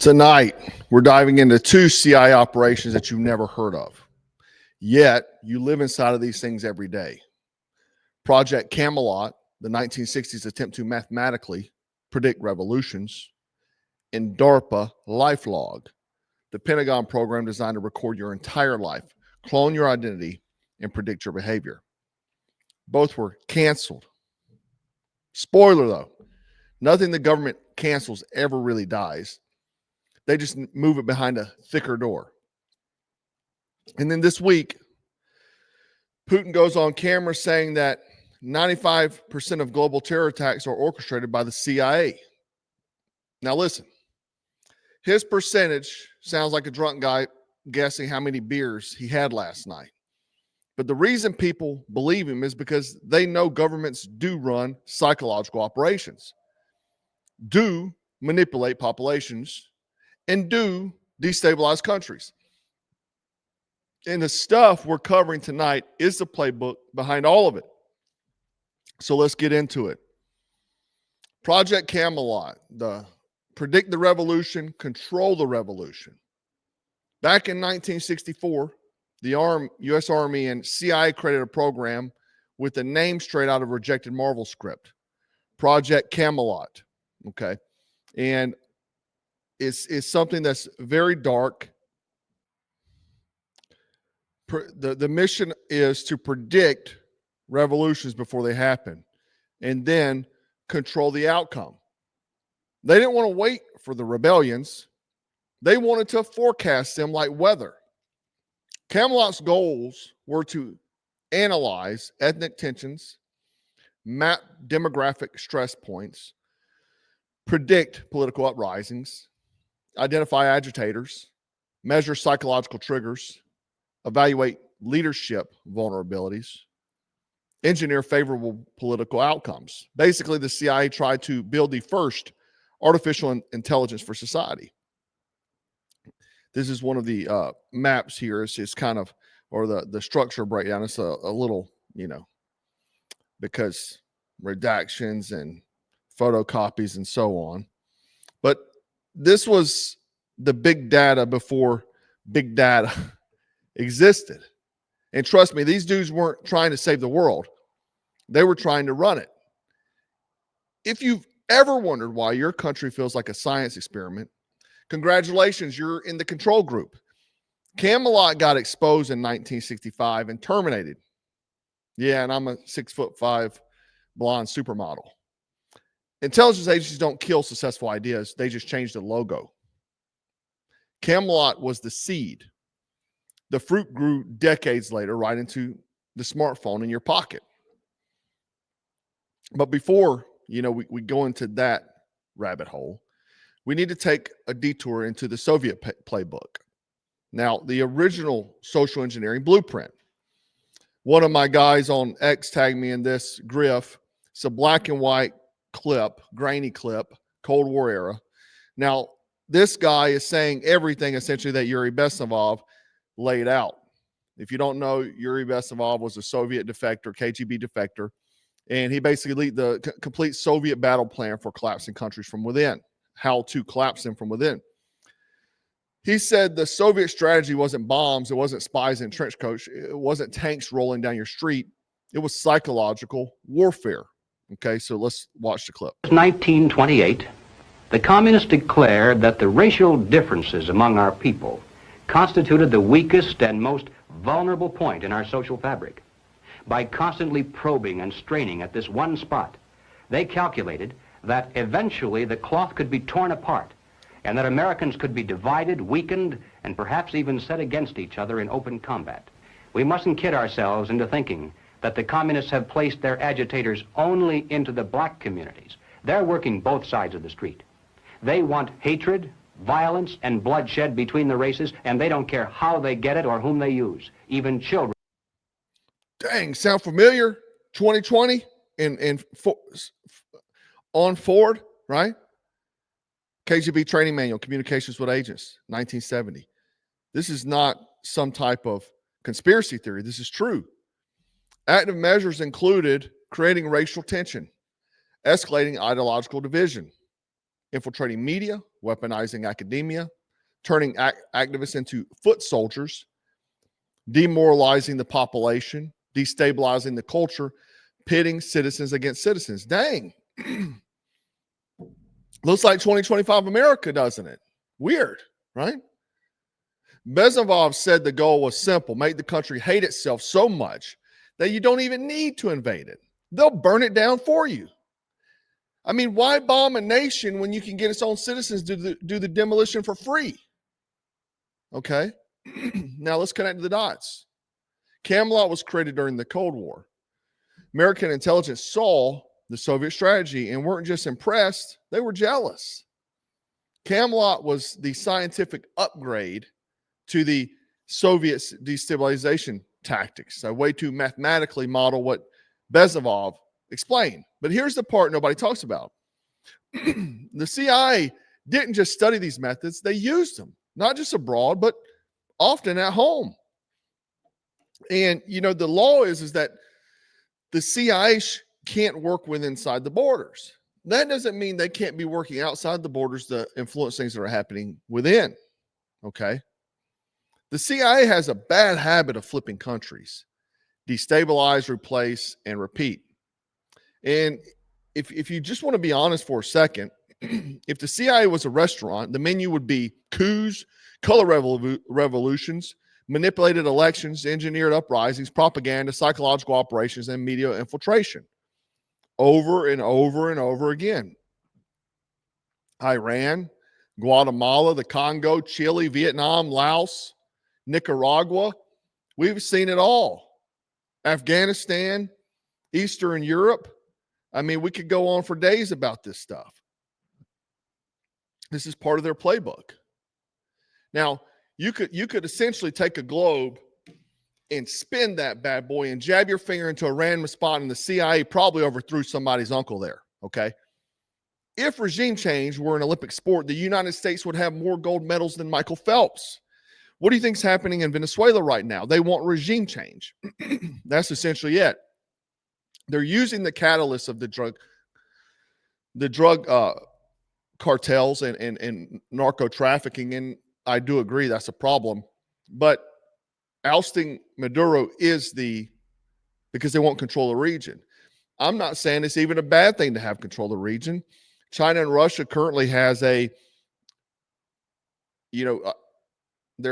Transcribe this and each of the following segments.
Tonight, we're diving into two CIA operations that you've never heard of, yet you live inside of these things every day. Project CAMELOT, the 1960s attempt to mathematically predict revolutions, and DARPA LifeLog, the Pentagon program designed to record your entire life, clone your identity, and predict your behavior. Both were canceled. Spoiler though, nothing the government cancels ever really dies. They just move it behind a thicker door. And then this week, Putin goes on camera saying that 95% of global terror attacks are orchestrated by the CIA. Now listen, his percentage sounds like a drunk guy guessing how many beers he had last night. But the reason people believe him is because they know governments do run psychological operations, do manipulate populations, and do destabilize countries. And the stuff we're covering tonight is the playbook behind all of it. So let's get into it. Project CAMELOT, the predict the revolution, control the revolution. Back in 1964, the U.S. Army and CIA created a program with the name straight out of a rejected Marvel script, Project CAMELOT. Okay. And it's something that's very dark. The mission is to predict revolutions before they happen and then control the outcome. They didn't want to wait for the rebellions. They wanted to forecast them like weather. CAMELOT's goals were to analyze ethnic tensions, map demographic stress points, predict political uprisings, identify agitators, measure psychological triggers, evaluate leadership vulnerabilities, engineer favorable political outcomes. Basically, the CIA tried to build the first artificial intelligence for society. This is one of the maps here. It's kind of, or the structure breakdown. It's a little, because redactions and photocopies and so on. But this was the big data before big data existed. And trust me, these dudes weren't trying to save the world. They were trying to run it. If you've ever wondered why your country feels like a science experiment, congratulations, you're in the control group. CAMELOT got exposed in 1965 and terminated. Yeah, and I'm a 6'5" blonde supermodel. Intelligence agencies don't kill successful ideas. They just change the logo. CAMELOT was the seed. The fruit grew decades later right into the smartphone in your pocket. But before, we go into that rabbit hole, we need to take a detour into the Soviet playbook. Now, the original social engineering blueprint. One of my guys on X tagged me in this griff. It's a black and white clip, grainy clip, Cold War era. Now, this guy is saying everything essentially that Yuri Bezmenov laid out. If you don't know, Yuri Bezmenov was a Soviet defector, KGB defector, and he basically led the complete Soviet battle plan for collapsing countries from within, how to collapse them from within. He said the Soviet strategy wasn't bombs, it wasn't spies in trench coats, it wasn't tanks rolling down your street, it was psychological warfare. Okay, so let's watch the clip. 1928, the communists declared that the racial differences among our people constituted the weakest and most vulnerable point in our social fabric. By constantly probing and straining at this one spot, they calculated that eventually the cloth could be torn apart and that Americans could be divided, weakened, and perhaps even set against each other in open combat. We mustn't kid ourselves into thinking that the communists have placed their agitators only into the black communities. They're working both sides of the street. They want hatred, violence, and bloodshed between the races, and they don't care how they get it or whom they use, even children. Dang, sound familiar? 2020 on Ford, right? KGB training manual, communications with agents, 1970. This is not some type of conspiracy theory. This is true. Active measures included creating racial tension, escalating ideological division, infiltrating media, weaponizing academia, turning activists into foot soldiers, demoralizing the population, destabilizing the culture, pitting citizens against citizens. Dang. Looks like 2025 America, doesn't it? Weird, right? Bezovov said the goal was simple: make the country hate itself so much that you don't even need to invade it. They'll burn it down for you. I mean, why bomb a nation when you can get its own citizens to do the demolition for free? Okay. Now let's connect the dots. CAMELOT was created during the Cold War. American intelligence saw the Soviet strategy and weren't just impressed, they were jealous. CAMELOT was the scientific upgrade to the Soviet destabilization tactics, a way to mathematically model what Bezovov explained. But here's the part nobody talks about. The CIA didn't just study these methods, they used them, not just abroad, but often at home. And, you know, the law is that the CIA can't work inside the borders. That doesn't mean they can't be working outside the borders to influence things that are happening within. Okay. The CIA has a bad habit of flipping countries: destabilize, replace, and repeat. And if you just want to be honest for a second, if the CIA was a restaurant, the menu would be coups, color revolutions, manipulated elections, engineered uprisings, propaganda, psychological operations, and media infiltration. Over and over and over again. Iran, Guatemala, the Congo, Chile, Vietnam, Laos, Nicaragua. We've seen it all. Afghanistan, Eastern Europe. I mean, we could go on for days about this stuff. This is part of their playbook. Now, you could essentially take a globe and spin that bad boy and jab your finger into a random spot, and the CIA probably overthrew somebody's uncle there, okay? If regime change were an Olympic sport, the United States would have more gold medals than Michael Phelps. What do you think is happening in Venezuela right now? They want regime change. That's essentially it. They're using the catalyst of the drug cartels and narco trafficking, and I do agree that's a problem. But ousting Maduro is because they won't control the region. I'm not saying it's even a bad thing to have control of the region. China and Russia currently has their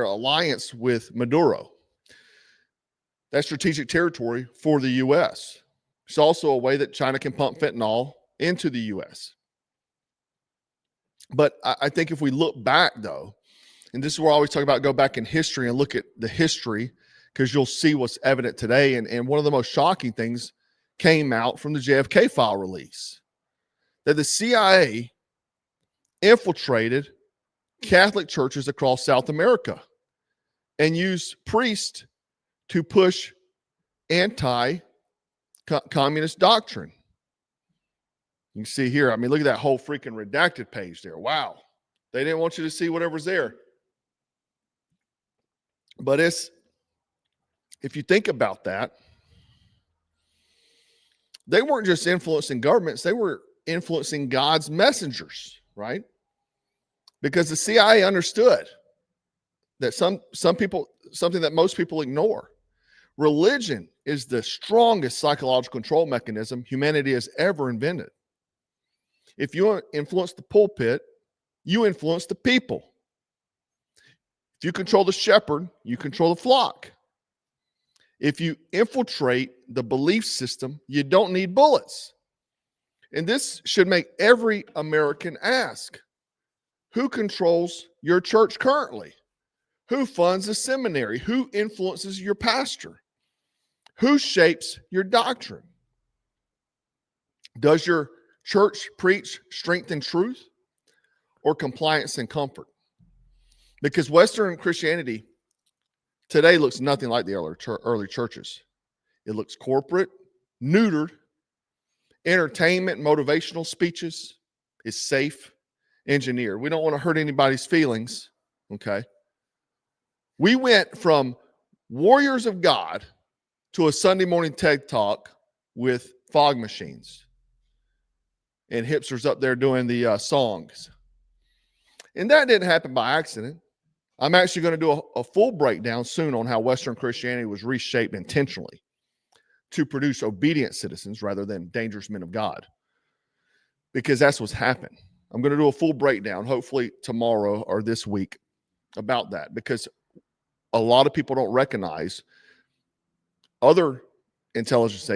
alliance with Maduro. That's strategic territory for the U.S. It's also a way that China can pump fentanyl into the U.S. But I think if we look back, though, and this is where I always talk about go back in history and look at the history, because you'll see what's evident today. And one of the most shocking things came out from the JFK file release, that the CIA infiltrated Catholic churches across South America and used priests to push anti-communist doctrine. You can see here, I mean, look at that whole freaking redacted page there. Wow. They didn't want you to see whatever's there. But if you think about that, they weren't just influencing governments, they were influencing God's messengers, right? Because the CIA understood that some people, something that most people ignore. Religion is the strongest psychological control mechanism humanity has ever invented. If you influence the pulpit, you influence the people. If you control the shepherd, you control the flock. If you infiltrate the belief system, you don't need bullets. And this should make every American ask, who controls your church currently? Who funds the seminary? Who influences your pastor? Who shapes your doctrine? Does your church preach strength and truth or compliance and comfort? Because Western Christianity today looks nothing like the early churches. It looks corporate, neutered, entertainment, motivational speeches is safe, engineered. We don't want to hurt anybody's feelings, okay? We went from warriors of God to a Sunday morning TED Talk with fog machines and hipsters up there doing the songs. And that didn't happen by accident. I'm actually going to do a full breakdown soon on how Western Christianity was reshaped intentionally to produce obedient citizens rather than dangerous men of God, because that's what's happened. I'm going to do a full breakdown, hopefully tomorrow or this week, about that, because a lot of people don't recognize other intelligence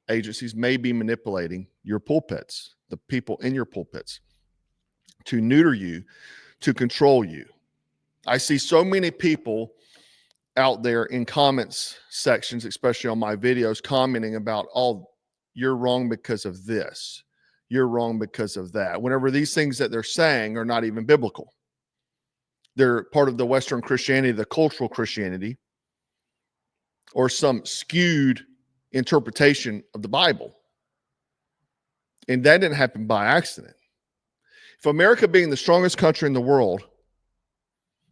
agencies may be manipulating your pulpits, the people in your pulpits, to neuter you, to control you. I see so many people out there in comments sections, especially on my videos, commenting about, oh, you're wrong because of this. You're wrong because of that. Whenever these things that they're saying are not even biblical. They're part of the Western Christianity, the cultural Christianity, or some skewed interpretation of the Bible. And that didn't happen by accident. If America being the strongest country in the world,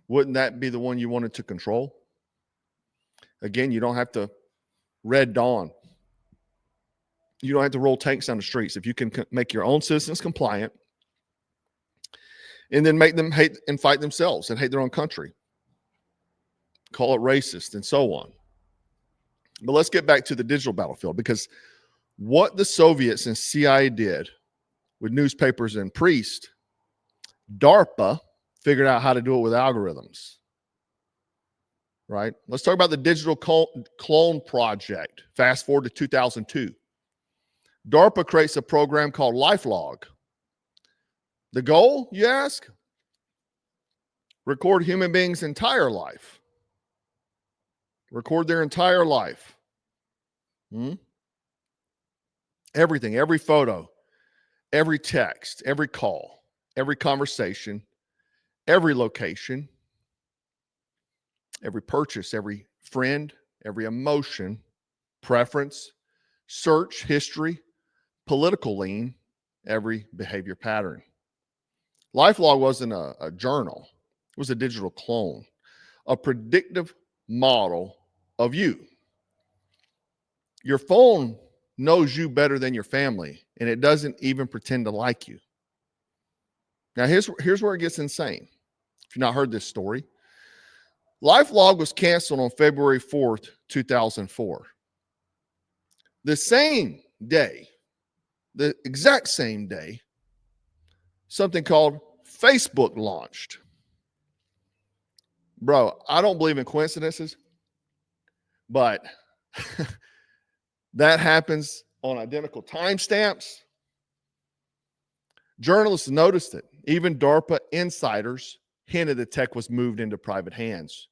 wouldn't that be the one you wanted to control? Again, you don't have to Red Dawn. You don't have to roll tanks down the streets. If you can make your own citizens compliant and then make them hate and fight themselves and hate their own country, call it racist and so on. But let's get back to the digital battlefield, because what the Soviets and CIA did with newspapers and priests, DARPA figured out how to do it with algorithms. Right? Let's talk about the digital clone project. Fast forward to 2002. DARPA creates a program called LifeLog. The goal, you ask? Record human beings' entire life. Record their entire life. Everything, every photo, every text, every call, every conversation, every location, every purchase, every friend, every emotion, preference, search history, political lean, every behavior pattern. LifeLog wasn't a journal. It was a digital clone, a predictive model of you. Your phone knows you better than your family, and it doesn't even pretend to like you. Now, here's where it gets insane. If you've not heard this story, LifeLog was canceled on February 4th, 2004. The same day, the exact same day, something called Facebook launched. Bro, I don't believe in coincidences, but that happens on identical timestamps. Journalists noticed it. Even DARPA insiders hinted the tech was moved into private hands.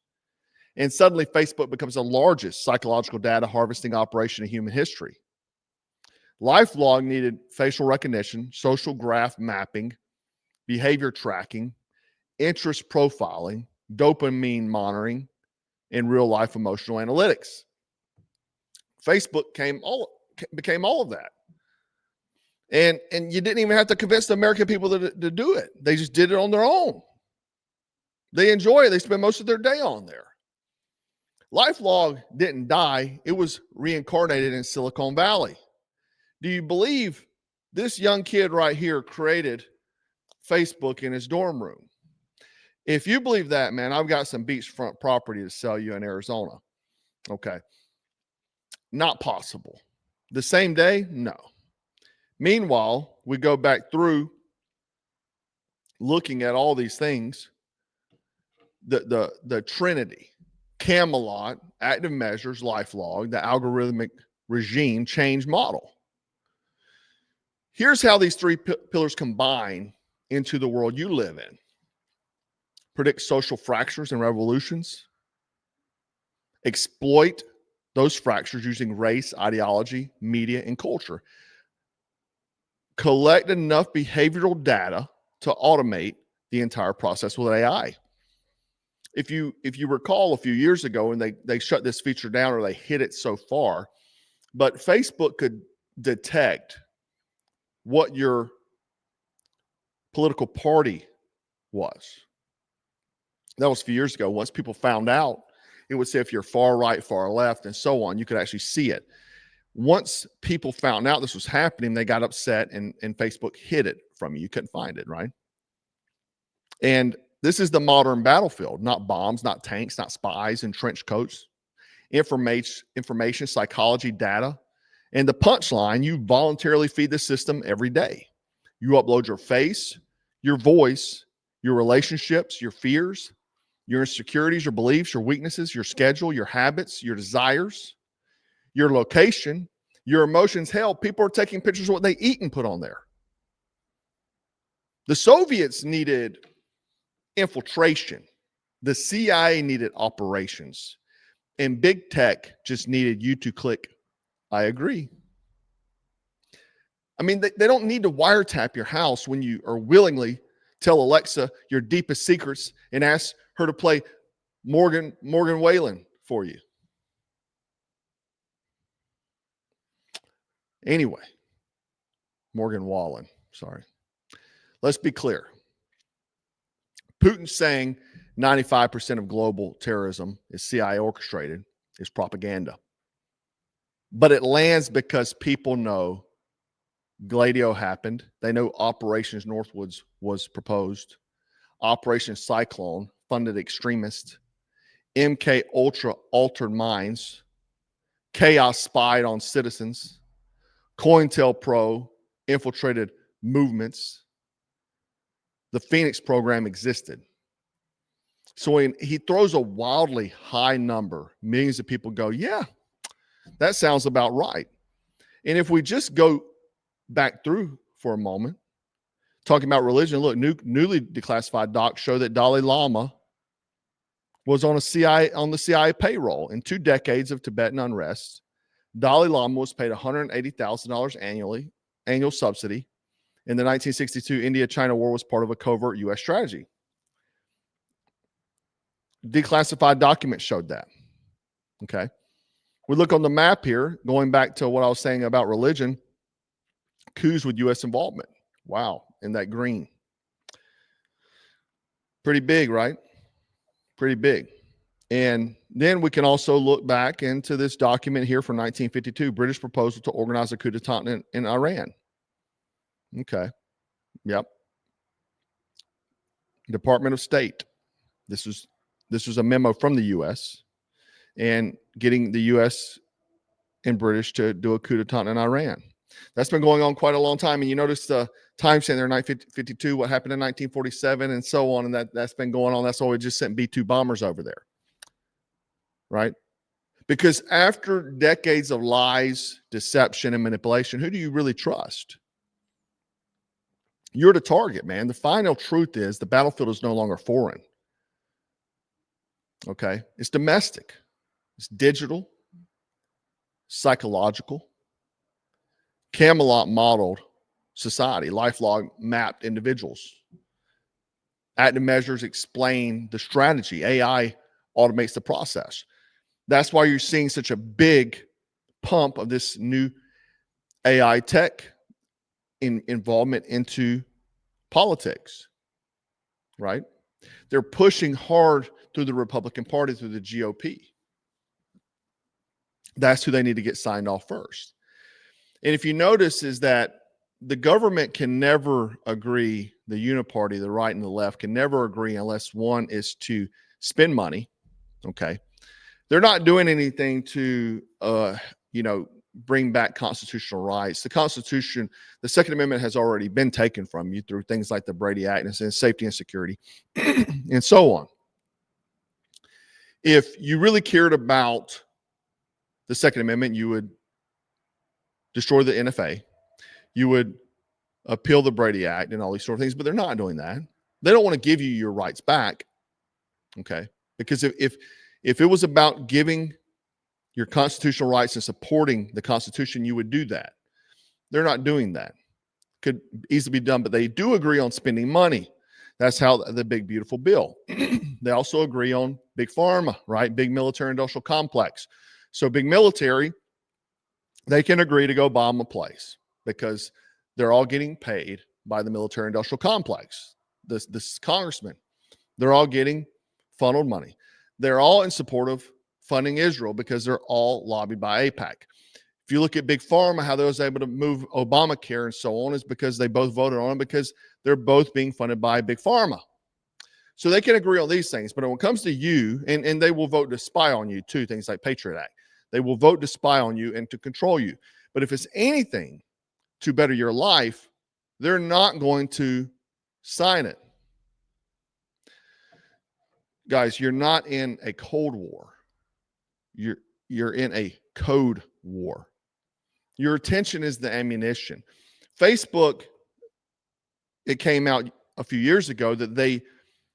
And suddenly Facebook becomes the largest psychological data harvesting operation in human history. LifeLog needed facial recognition, social graph mapping, behavior tracking, interest profiling, dopamine monitoring, and real-life emotional analytics. Facebook became all of that. And you didn't even have to convince the American people to do it. They just did it on their own. They enjoy it. They spend most of their day on there. LifeLog didn't die. It was reincarnated in Silicon Valley. Do you believe this young kid right here created Facebook in his dorm room? If you believe that, man, I've got some beachfront property to sell you in Arizona. Okay. Not possible. The same day? No. Meanwhile, we go back through looking at all these things. The Trinity, CAMELOT, active measures, LifeLog, the algorithmic regime change model. Here's how these three pillars combine into the world you live in. Predict social fractures and revolutions. Exploit those fractures using race, ideology, media, and culture. Collect enough behavioral data to automate the entire process with AI. If you recall a few years ago, and they shut this feature down or they hid it so far, but Facebook could detect what your political party was. That was a few years ago. Once people found out, it would say if you're far right, far left, and so on. You could actually see it. Once people found out this was happening, they got upset and Facebook hid it from you. You couldn't find it, right? And this is the modern battlefield, not bombs, not tanks, not spies and trench coats, information, psychology, data. And the punchline, you voluntarily feed the system every day. You upload your face, your voice, your relationships, your fears, your insecurities, your beliefs, your weaknesses, your schedule, your habits, your desires, your location, your emotions. Hell, people are taking pictures of what they eat and put on there. The Soviets needed infiltration. The CIA needed operations. And big tech just needed you to click, I agree. I mean, they don't need to wiretap your house when you are willingly tell Alexa your deepest secrets and ask her to play Morgan Wallen for you. Anyway, Morgan Wallen, sorry. Let's be clear. Putin saying 95% of global terrorism is CIA orchestrated is propaganda. But it lands because people know Gladio happened. They know Operations Northwoods was proposed. Operation Cyclone funded extremists. MK Ultra altered minds. Chaos spied on citizens. COINTELPRO infiltrated movements. The Phoenix program existed. So when he throws a wildly high number, millions of people go, yeah, that sounds about right. And if we just go back through for a moment, talking about religion, look, newly declassified docs show that Dalai Lama was on the CIA payroll. In 2 decades of Tibetan unrest, Dalai Lama was paid $180,000 annual subsidy. In the 1962 India-China war was part of a covert U.S. strategy. Declassified documents showed that. Okay. We look on the map here, going back to what I was saying about religion, coups with U.S. involvement. Wow. In that green. Pretty big, right? Pretty big. And then we can also look back into this document here from 1952, British proposal to organize a coup d'etat in Iran. Okay. Yep. Department of State. This was a memo from the U.S. and getting the U.S. and British to do a coup d'etat in Iran. That's been going on quite a long time. And you notice the time stamp there, 1952, what happened in 1947 and so on. And that's been going on. That's why we just sent B-2 bombers over there. Right? Because after decades of lies, deception, and manipulation, who do you really trust? You're the target, man. The final truth is the battlefield is no longer foreign. Okay? It's domestic. It's digital, psychological. CAMELOT modeled society. LifeLog mapped individuals. Active measures explain the strategy. AI automates the process. That's why you're seeing such a big pump of this new AI tech involvement into politics, right? They're pushing hard through the Republican Party, through the GOP. That's who they need to get signed off first. And if you notice is that the government can never agree, the uniparty, the right and the left can never agree unless one is to spend money, okay? They're not doing anything to, bring back constitutional rights. The Constitution, the Second Amendment has already been taken from you through things like the Brady Act and safety and security and so on. If you really cared about the Second Amendment, you would destroy the NFA. You would appeal the Brady Act and all these sort of things, but they're not doing that. They don't want to give you your rights back, okay? Because if it was about giving your constitutional rights and supporting the Constitution, you would do that. They're not doing that. Could easily be done, but they do agree on spending money. That's how the big, beautiful bill. They also agree on big pharma, right? Big military industrial complex. So big military, they can agree to go bomb a place because they're all getting paid by the military industrial complex. This congressman, they're all getting funneled money. They're all in support of funding Israel because they're all lobbied by AIPAC. If you look at Big Pharma, how they was able to move Obamacare and so on is because they both voted on it because they're both being funded by Big Pharma. So they can agree on these things, but when it comes to you, and they will vote to spy on you too, things like Patriot Act, they will vote to spy on you and to control you. But if it's anything to better your life, they're not going to sign it. Guys, you're not in a Cold War. You're in a code war. Your attention is the ammunition. Facebook, it came out a few years ago that they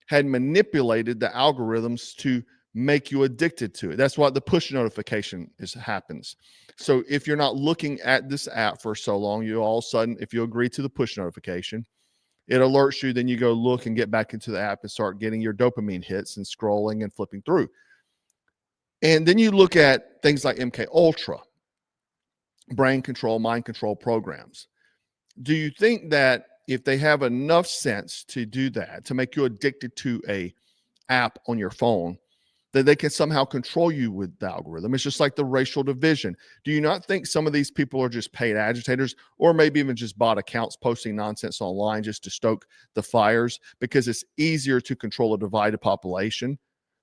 had manipulated the algorithms to make you addicted to it. That's why the push notification happens. So if you're not looking at this app for so long, you all of a sudden, if you agree to the push notification, it alerts you, then you go look and get back into the app and start getting your dopamine hits and scrolling and flipping through. And then you look at things like MK Ultra, brain control, mind control programs. Do you think that if they have enough sense to do that, to make you addicted to a app on your phone, that they can somehow control you with the algorithm? It's just like the racial division. Do you not think some of these people are just paid agitators, or maybe even just bot accounts posting nonsense online just to stoke the fires, because it's easier to control a divided population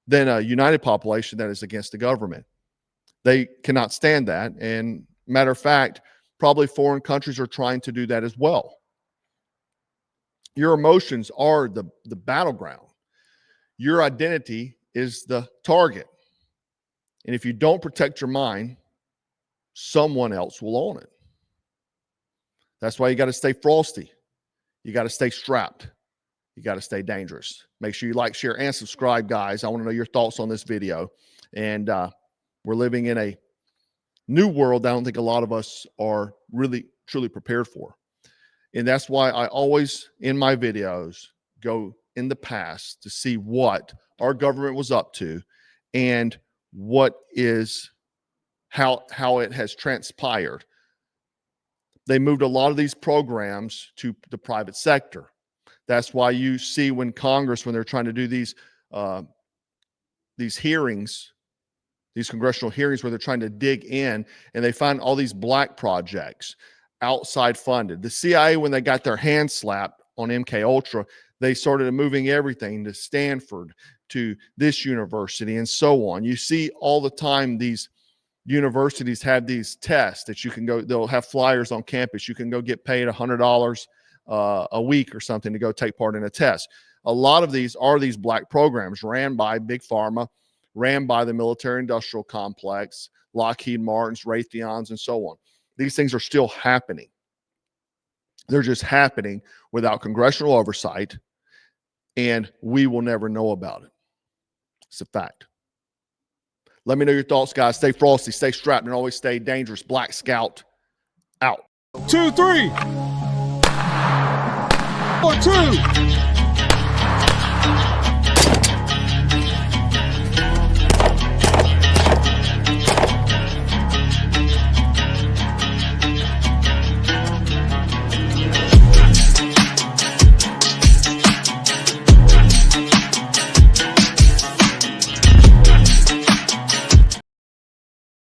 than a united population that is against the government? They cannot stand that. And matter of fact, probably foreign countries are trying to do that as well. Your emotions are the battleground. Your identity is the target. And if you don't protect your mind, someone else will own it. That's why you got to stay frosty. You got to stay strapped. You got to stay dangerous. Make sure you like, share, and subscribe, guys. I want to know your thoughts on this video. And we're living in a new world I don't think a lot of us are really, truly prepared for. And that's why I always, in my videos, go in the past to see what our government was up to and what is, how it has transpired. They moved a lot of these programs to the private sector. That's why you see when Congress, when they're trying to do these hearings, these congressional hearings where they're trying to dig in, and they find all these black projects outside funded. The CIA, when they got their hand slapped on MK Ultra, they started moving everything to Stanford, to this university, and so on. You see all the time these universities have these tests that you can go, they'll have flyers on campus. You can go get paid $100 a week or something to go take part in a test. A lot of these are these black programs ran by Big Pharma, ran by the military industrial complex, Lockheed Martin's, Raytheon's, and so on. These things are still happening. They're just happening without congressional oversight, and we will never know about it. It's a fact. Let me know your thoughts, guys. Stay frosty, stay strapped, and always stay dangerous. Black Scout out. 2, 3. 1, 2.